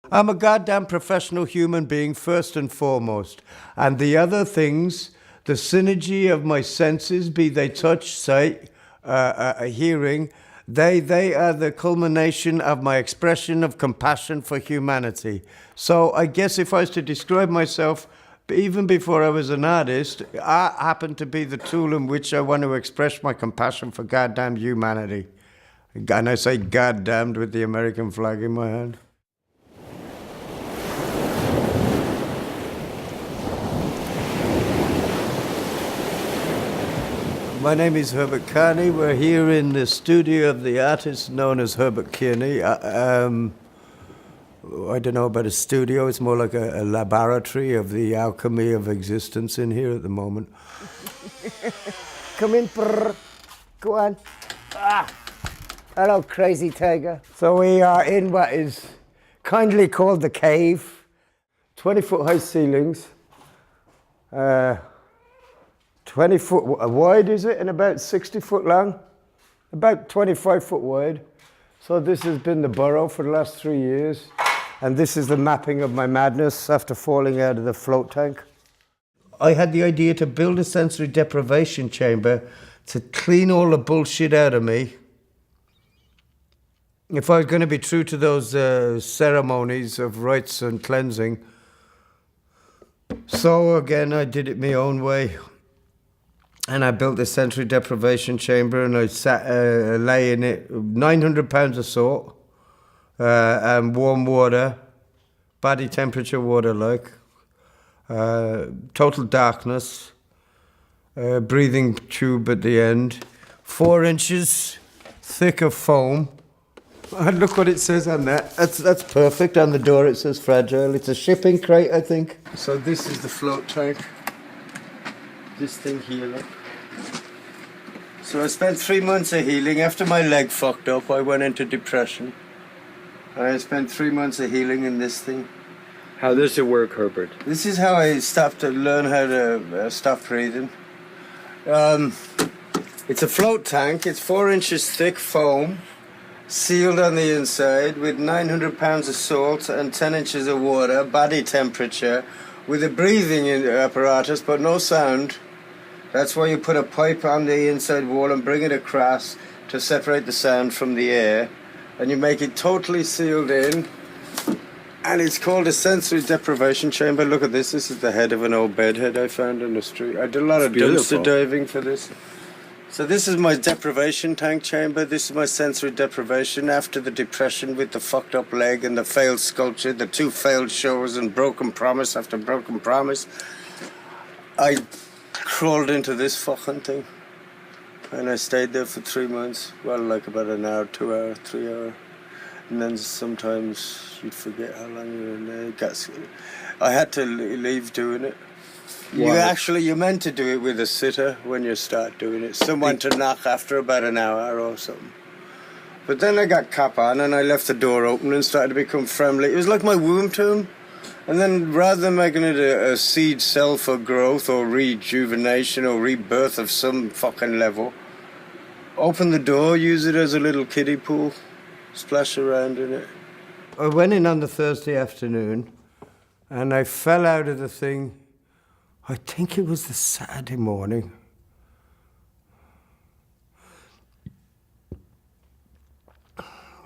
I'm a goddamn professional human being first and foremost. And the other things, the synergy of my senses, be they touch, sight, hearing, they are the culmination of my expression of compassion for humanity. So I guess if I was to describe myself, even before I was an artist, I happen to be the tool in which I want to express my compassion for goddamn humanity. And I say goddamned with the American flag in my hand. My name is Herbert Kearney. We're here in the studio of the artist known as Herbert Kearney. I don't know about a studio. It's more like a laboratory of the alchemy of existence in here at the moment. Come in, brr. Go on. Ah. Hello, crazy tiger. So we are in what is kindly called the cave. 20-foot high ceilings. 20 foot wide, is it? And about 60 foot long? About 25 foot wide. So this has been the burrow for the last 3 years. And this is the mapping of my madness after falling out of the float tank. I had the idea to build a sensory deprivation chamber to clean all the bullshit out of me. If I was going to be true to those ceremonies of rites and cleansing. So again, I did it my own way. And I built this sensory deprivation chamber, and I sat lay in it 900 pounds of salt and warm water, body temperature water like, total darkness, breathing tube at the end, 4 inches thick of foam. And look what it says on that. That's perfect. On the door it says fragile. It's a shipping crate, I think. So this is the float tank. This thing here, look. So I spent 3 months of healing. After my leg fucked up, I went into depression. I spent 3 months of healing in this thing. How does it work, Herbert? This is how I stopped to learn how to stop breathing. It's a float tank. It's 4 inches thick foam, sealed on the inside with 900 pounds of salt and 10 inches of water, body temperature, with a breathing apparatus but no sound. That's why you put a pipe on the inside wall and bring it across to separate the sound from the air. And you make it totally sealed in. And it's called a sensory deprivation chamber. Look at this. This is the head of an old bedhead I found in the street. I did a lot of dumpster diving for this. So this is my deprivation tank chamber. This is my sensory deprivation after the depression with the fucked up leg and the failed sculpture, the 2 failed shows and broken promise after broken promise. I crawled into this fucking thing, and I stayed there for 3 months. Well, like about an hour, 2 hour, 3 hour, and then sometimes you'd forget how long you were in there. I had to leave doing it. You're meant to do it with a sitter when you start doing it. Someone to knock after about an hour or something. But then I got cap on and I left the door open and started to become friendly. It was like my womb tomb. And then rather than making it a seed cell for growth or rejuvenation or rebirth of some fucking level, open the door, use it as a little kiddie pool, splash around in it. I went in on the Thursday afternoon and I fell out of the thing. I think it was the Saturday morning.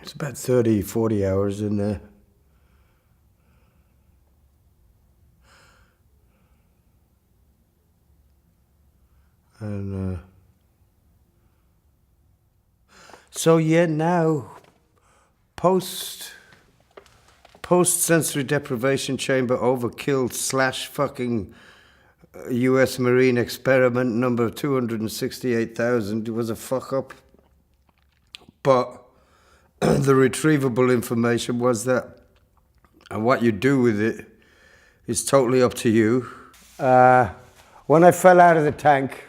It's about 30, 40 hours in there. And so yeah, now post sensory deprivation chamber overkill / fucking U.S. Marine experiment number 268,000 was a fuck up. But the retrievable information was that, and what you do with it is totally up to you. When I fell out of the tank,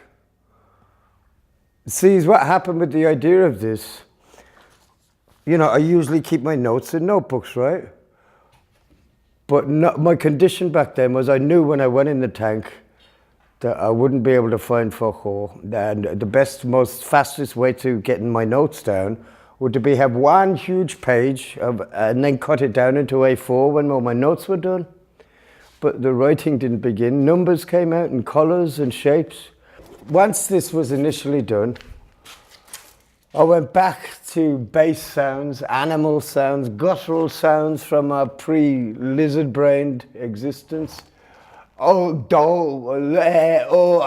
see, what happened with the idea of this, you know, I usually keep my notes in notebooks, right? But my condition back then was I knew when I went in the tank that I wouldn't be able to find fuck all. And the best, most fastest way to getting my notes down would be have one huge page and then cut it down into A4 when all my notes were done. But the writing didn't begin. Numbers came out in colours and shapes. Once this was initially done, I went back to bass sounds, animal sounds, guttural sounds from our pre-lizard-brained existence. Oh, do, le, oh,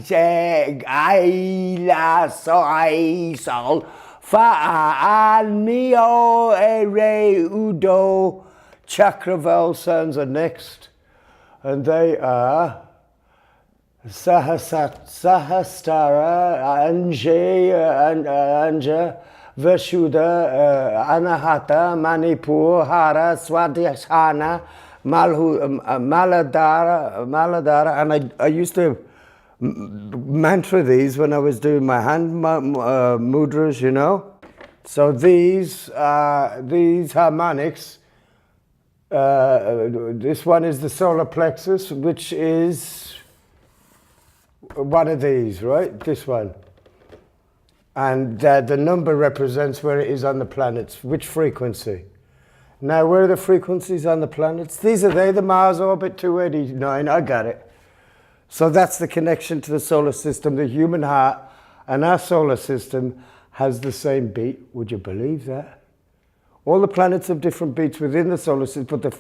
jag, I, la, so, I, sol, fa, al, mio, e, re, udo. Chakra vowel sounds are next. And they are Sahasrara, Anja, Vashuddha, Anahata, Manipur, Hara, Swadhyasthana, Maladara, and I used to mantra these when I was doing my hand mudras, you know. So these harmonics. This one is the solar plexus, which is one of these, right? This one. And the number represents where it is on the planets, which frequency. Now, where are the frequencies on the planets? These are they, the Mars orbit 289, I got it. So that's the connection to the solar system. The human heart and our solar system has the same beat. Would you believe that? All the planets have different beats within the solar system, but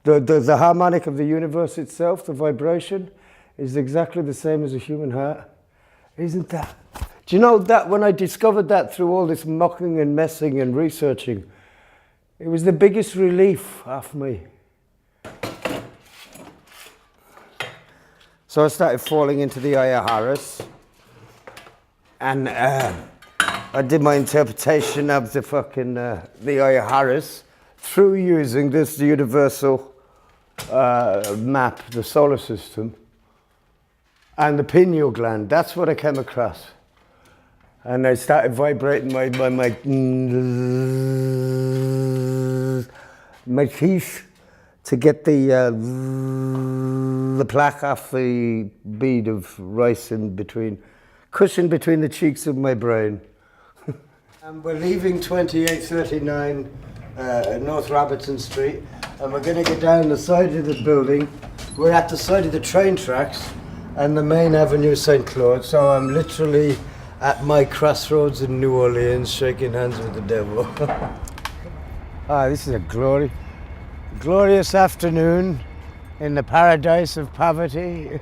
the harmonic of the universe itself, the vibration, is exactly the same as a human heart. Isn't that? Do you know that when I discovered that through all this mucking and messing and researching, it was the biggest relief off me. So I started falling into the Ayaharas, and I did my interpretation of the fucking the Ayaharas through using this universal map, the solar system, and the pineal gland. That's what I came across. And I started vibrating my teeth to get the plaque off the bead of rice in between, cushion between the cheeks of my brain. And we're leaving 2839 North Rabbiton Street, and we're going to get down the side of the building. We're at the side of the train tracks and the main avenue, St. Claude. So I'm literally at my crossroads in New Orleans, shaking hands with the devil. This is a glorious afternoon in the paradise of poverty.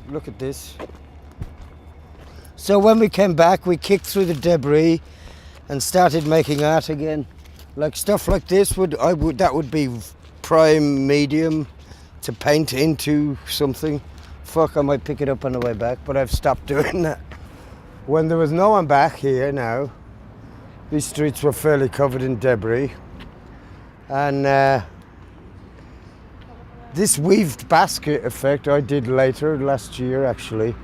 Look at this. So when we came back, we kicked through the debris and started making art again. Like stuff like this that would be prime medium to paint into something. Fuck, I might pick it up on the way back, but I've stopped doing that. When there was no one back here now, these streets were fairly covered in debris. And this weaved basket effect I did later, last year actually,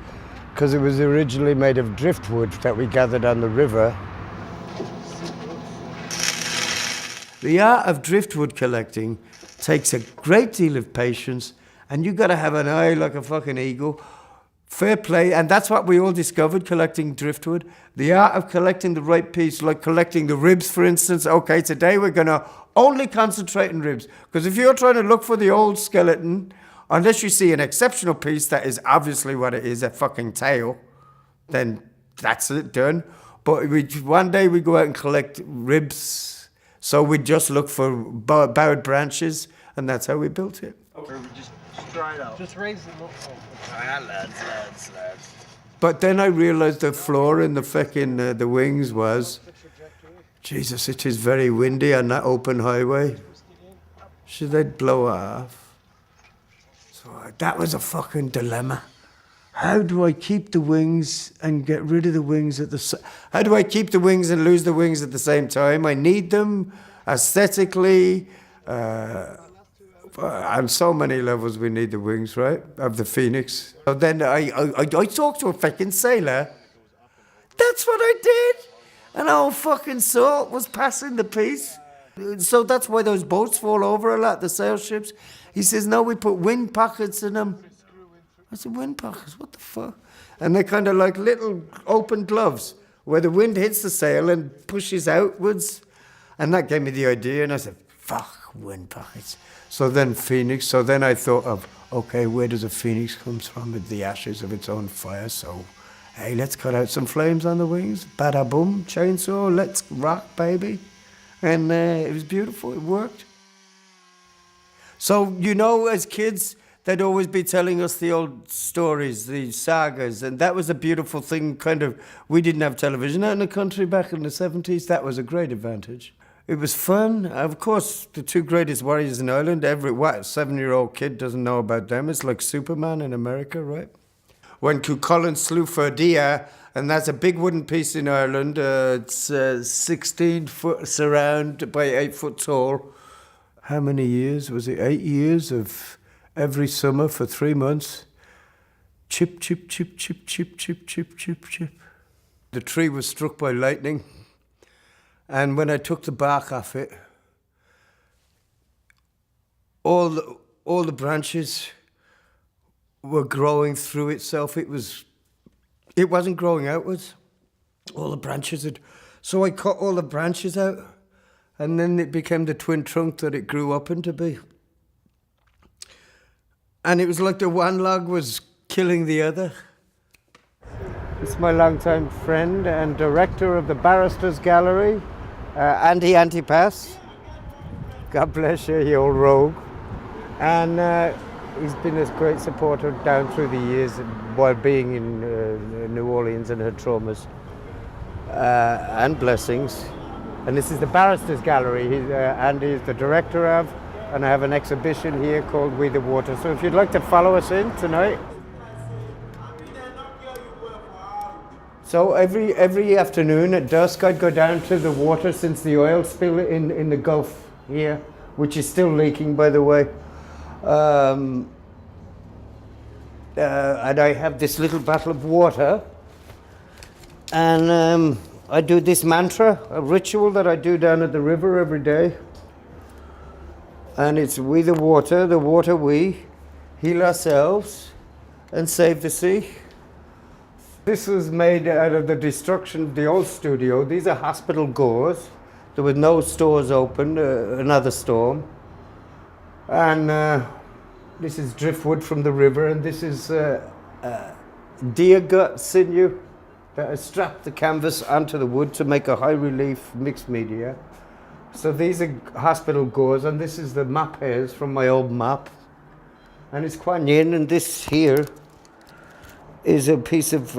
because it was originally made of driftwood that we gathered on the river. The art of driftwood collecting takes a great deal of patience, and you've got to have an eye like a fucking eagle. Fair play, and that's what we all discovered collecting driftwood. The art of collecting the right piece, like collecting the ribs, for instance. Okay, today we're going to only concentrate on ribs, because if you're trying to look for the old skeleton, unless you see an exceptional piece that is obviously what it is, a fucking tail, then that's it, done. But one day we go out and collect ribs, so we just look for bowed branches, and that's how we built it. Okay, we just try it out. Just raise them up. Lads. But then I realised the floor in the fucking the wings was, Jesus, it is very windy on that open highway. Should they blow off? So that was a fucking dilemma. How do I keep the wings and get rid of the wings at the How do I keep the wings and lose the wings at the same time? I need them aesthetically. On so many levels we need the wings, right? Of the phoenix. So then I talked to a fucking sailor. That's what I did. And our fucking salt was passing the piece. So that's why those boats fall over a lot, the sail ships. He says, no, we put wind pockets in them. I said, wind pockets? What the fuck? And they're kind of like little open gloves where the wind hits the sail and pushes outwards. And that gave me the idea, and I said, fuck, wind pockets. So then phoenix, so then I thought of, okay, where does a phoenix come from? With the ashes of its own fire. So, hey, let's cut out some flames on the wings. Bada boom, chainsaw, let's rock, baby. And it was beautiful, it worked. So, you know, as kids, they'd always be telling us the old stories, the sagas, and that was a beautiful thing, kind of. We didn't have television out in the country back in the 70s. That was a great advantage. It was fun. Of course, the two greatest warriors in Ireland, every 7-year-old kid doesn't know about them. It's like Superman in America, right? When Cuchulainn slew Ferdia, and that's a big wooden piece in Ireland. It's 16 foot surround by 8 foot tall. How many years? Was it 8 years of every summer for 3 months? Chip, chip, chip, chip, chip, chip, chip, chip, chip. The tree was struck by lightning. And when I took the bark off it, all the branches were growing through itself. It wasn't growing outwards. All the branches had. So I cut all the branches out, and then it became the twin trunk that it grew up into be. And it was like the one log was killing the other. It's my longtime friend and director of the Barristers Gallery, Andy Antipas. God bless you, you old rogue. And he's been a great supporter down through the years while being in New Orleans and her traumas and blessings. And this is the Barristers Gallery. Andy is the director of, and I have an exhibition here called We the Water. So if you'd like to follow us in tonight. So every afternoon at dusk, I'd go down to the water since the oil spill in the Gulf here, which is still leaking, by the way. And I have this little bottle of water, and I do this mantra, a ritual that I do down at the river every day. And it's we the water we, heal ourselves, and save the sea. This was made out of the destruction of the old studio. These are hospital gauze. There were no stores open, another storm. And this is driftwood from the river, and this is deer gut sinew that I strapped the canvas onto the wood to make a high relief mixed media. So these are hospital gauze, and this is the map hairs from my old map. And it's Kuan Yin, and this here is a piece of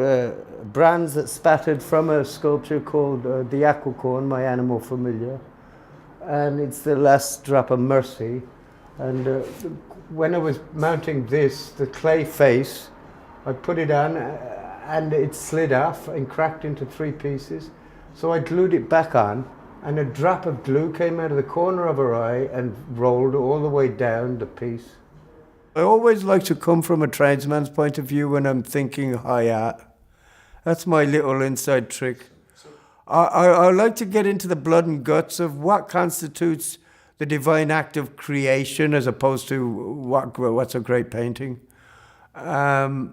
bronze that's spattered from a sculpture called the aquacorn, my animal familiar. And it's the last drop of mercy. And when I was mounting this, the clay face, I put it on and it slid off and cracked into 3 pieces. So I glued it back on, and a drop of glue came out of the corner of her eye and rolled all the way down the piece. I always like to come from a tradesman's point of view when I'm thinking high art. That's my little inside trick. I like to get into the blood and guts of what constitutes the divine act of creation as opposed to what's a great painting. The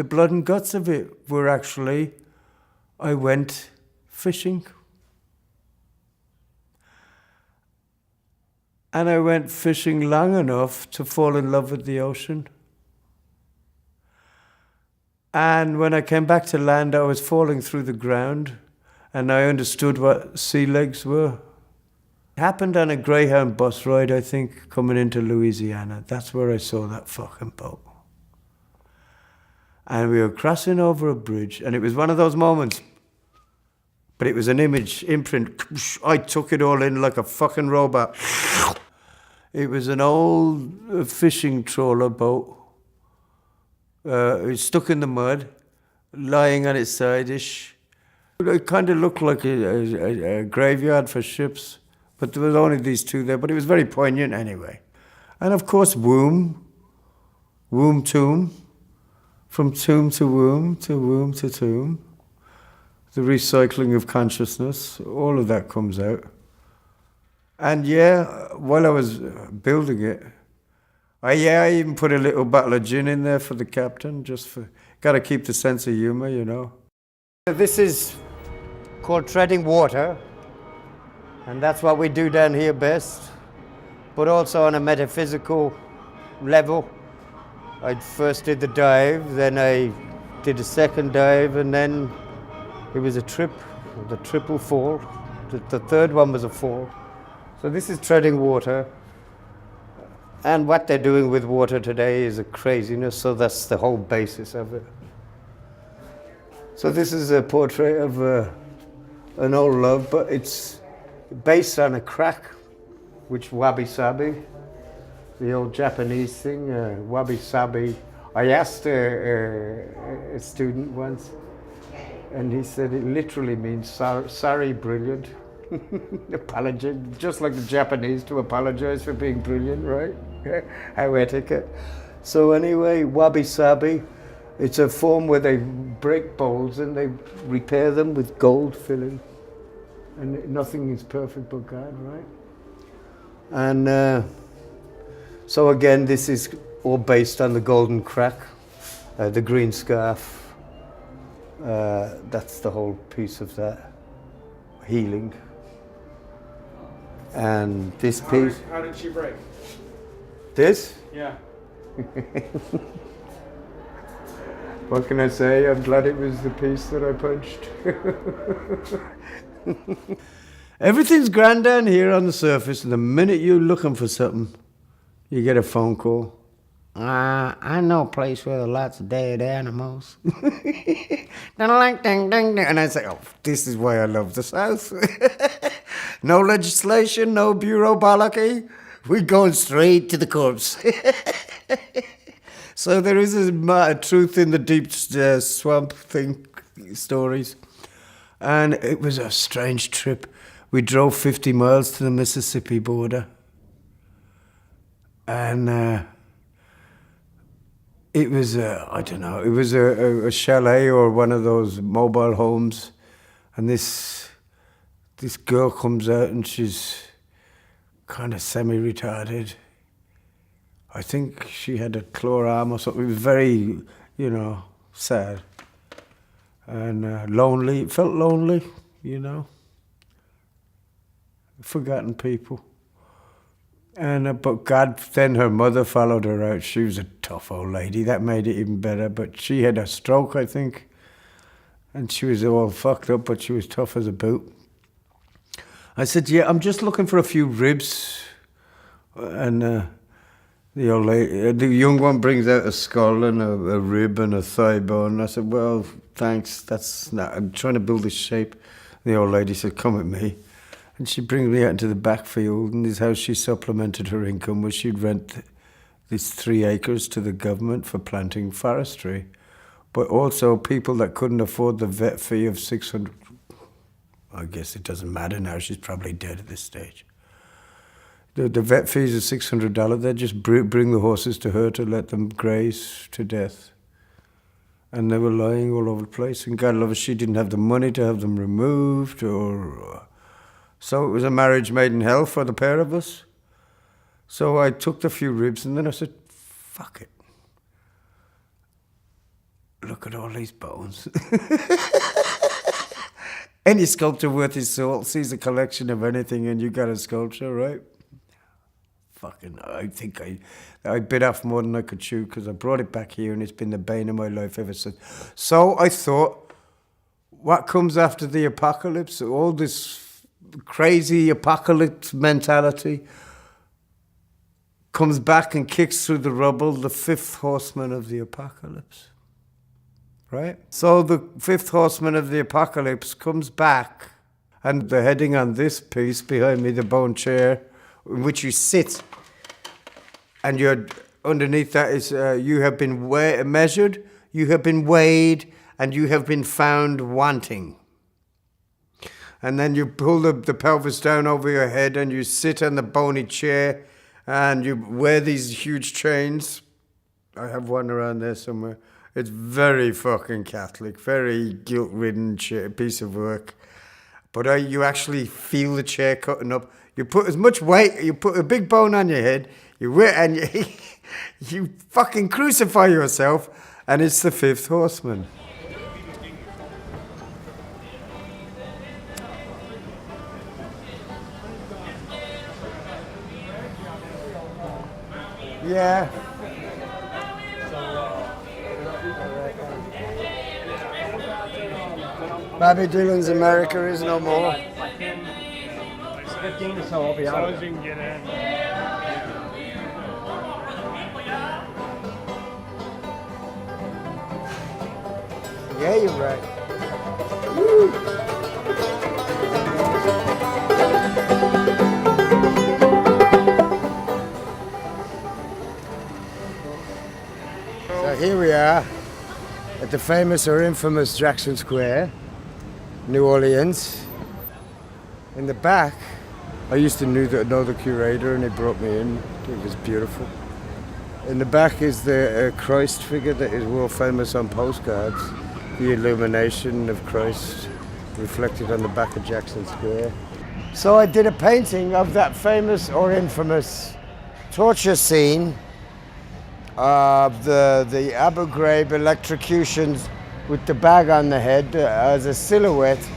blood and guts of it were actually, I went fishing. And I went fishing long enough to fall in love with the ocean. And when I came back to land, I was falling through the ground, and I understood what sea legs were. It happened on a Greyhound bus ride, I think, coming into Louisiana. That's where I saw that fucking boat. And we were crossing over a bridge, and it was one of those moments, but it was an imprint. I took it all in like a fucking robot. It was an old fishing trawler boat. It was stuck in the mud, lying on its side-ish. It kind of looked like a graveyard for ships, but there was only these 2 there, but it was very poignant anyway. And of course, womb tomb, from tomb to womb to tomb. The recycling of consciousness, all of that comes out. And yeah, while I was building it, I even put a little bottle of gin in there for the captain, just for, Got to keep the sense of humor, you know. This is called treading water, and that's what we do down here best. But also on a metaphysical level. I first did the dive, then I did a second dive, and then it was a trip, the triple fall. The third one was a fall. So this is treading water. And what they're doing with water today is a craziness, so that's the whole basis of it. So this is a portrait of an old love, but it's based on a crack, which Wabi-sabi, the old Japanese thing, Wabi-sabi. I asked a student once, and he said it literally means sorry, brilliant. Apology, just like the Japanese to apologize for being brilliant, right? How etiquette. So anyway, wabi-sabi, it's a form where they break bowls and they repair them with gold filling. And nothing is perfect but God, right? And so again, this is all based on the golden crack, the green scarf. That's the whole piece of that, healing. And this piece. How did she break? This? Yeah. What can I say? I'm glad it was the piece that I punched. Everything's grand down here on the surface, and the minute you're looking for something, you get a phone call. I know a place where there's lots of dead animals. And I say, oh, this is why I love the South. No legislation, no bureaucracy. We're going straight to the corpse. So there is a truth in the deep swamp thing, stories. And it was a strange trip. We drove 50 miles to the Mississippi border. And it was, I don't know, it was a chalet or one of those mobile homes. And this girl comes out and she's kind of semi-retarded. I think she had a claw arm or something. It was very, you know, sad. And lonely. It felt lonely, you know. Forgotten people. And but God, then her mother followed her out. She was a tough old lady. That made it even better. But she had a stroke, I think. And she was all fucked up, but she was tough as a boot. I said, yeah, I'm just looking for a few ribs. And the old lady, the young one brings out a skull and a rib and a thigh bone. I said, well, thanks. That's not, I'm trying to build this shape. The old lady said, come with me. And she brings me out into the backfield, and this is how she supplemented her income, was she'd rent these 3 acres to the government for planting forestry. But also people that couldn't afford the vet fee of 600, I guess it doesn't matter now, she's probably dead at this stage. The vet fees are $600, they just bring the horses to her to let them graze to death. And they were lying all over the place, and God love her, she didn't have the money to have them removed, or... So it was a marriage made in hell for the pair of us. So I took the few ribs and then I said, fuck it. Look at all these bones. Any sculptor worth his salt sees a collection of anything and you got a sculpture, right? Fucking, I think I bit off more than I could chew because I brought it back here and it's been the bane of my life ever since. So I thought, what comes after the apocalypse? All this crazy apocalypse mentality comes back and kicks through the rubble, the 5th horseman of the apocalypse. Right? So the 5th horseman of the apocalypse comes back, and the heading on this piece behind me, the bone chair, in which you sit, and you're underneath that is you have been measured, you have been weighed, and you have been found wanting. And then you pull the pelvis down over your head and you sit on the bony chair and you wear these huge chains. I have one around there somewhere. It's very fucking Catholic, very guilt-ridden piece of work. But you actually feel the chair cutting up. You put as much weight, you put a big bone on your head, you wear, and you fucking crucify yourself, And it's the fifth horseman. Yeah. Bobby Dylan's America is no more. 15 or so, I'll be out. As you can get in. Yeah, you're right. Woo. So here we are at the famous or infamous Jackson Square, New Orleans. In the back, I used to know the curator and he brought me in. It was beautiful. In the back is the Christ figure that is world famous on postcards. The illumination of Christ reflected on the back of Jackson Square. So I did a painting of that famous or infamous torture scene of the Abu Ghraib electrocutions with the bag on the head as a silhouette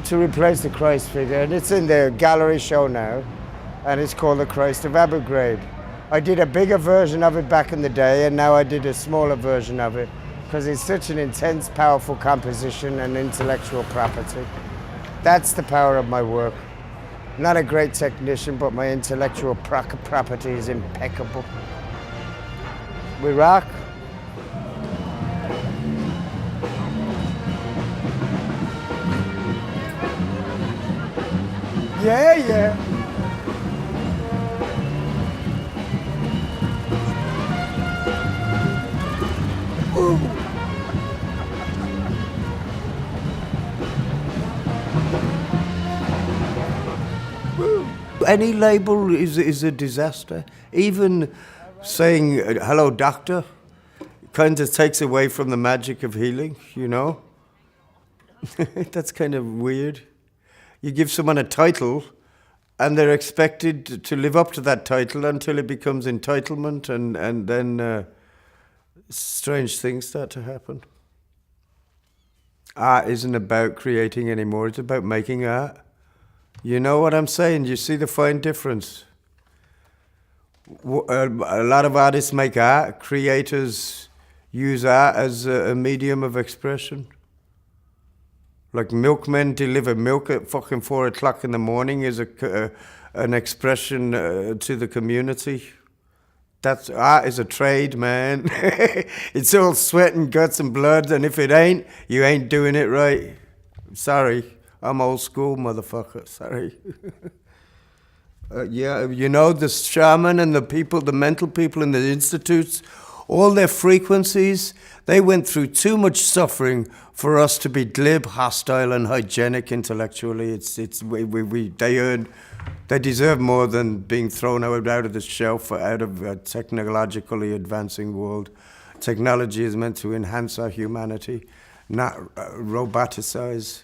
to replace the Christ figure, and it's in the gallery show now, and it's called the Christ of Abu Ghraib. I did a bigger version of it back in the day, and now I did a smaller version of it because it's such an intense, powerful composition and intellectual property. That's the power of my work. Not a great technician, but my intellectual property is impeccable. We rock. Yeah, yeah. Ooh. Any label is a disaster. Even saying hello doctor kind of takes away from the magic of healing, you know? That's kind of weird. You give someone a title and they're expected to live up to that title until it becomes entitlement, and then strange things start to happen. Art isn't about creating anymore, it's about making art. You know what I'm saying? You see the fine difference? A lot of artists make art, creators use art as a medium of expression. Like milkmen deliver milk at fucking 4 o'clock in the morning is an expression to the community. That's art is a trade, man. It's all sweat and guts and blood, and if it ain't, you ain't doing it right. Sorry, I'm old school, motherfucker. Sorry. Yeah, you know, the shaman and the people, the mental people in the institutes, all their frequencies, they went through too much suffering for us to be glib, hostile, and hygienic intellectually. They deserve more than being thrown out of the shelf, out of a technologically advancing world. Technology is meant to enhance our humanity, not roboticize.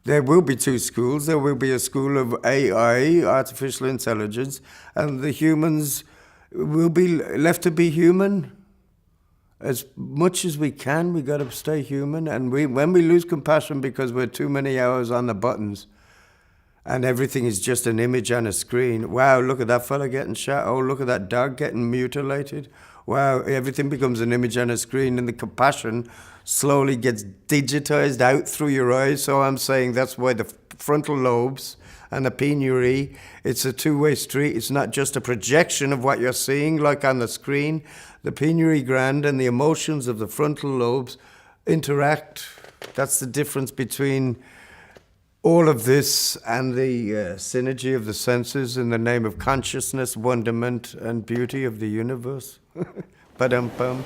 There will be two schools. There will be a school of AI, artificial intelligence, and the humans will be left to be human. As much as we can, we got to stay human. And when we lose compassion because we're too many hours on the buttons and everything is just an image on a screen. Wow, look at that fella getting shot. Oh, look at that dog getting mutilated. Wow, everything becomes an image on a screen, and the compassion slowly gets digitized out through your eyes. So I'm saying that's why the frontal lobes and the penury, it's a two-way street. It's not just a projection of what you're seeing like on the screen. The penury gland and the emotions of the frontal lobes interact. That's the difference between all of this and the synergy of the senses in the name of consciousness, wonderment, and beauty of the universe. Ba-dum-bum.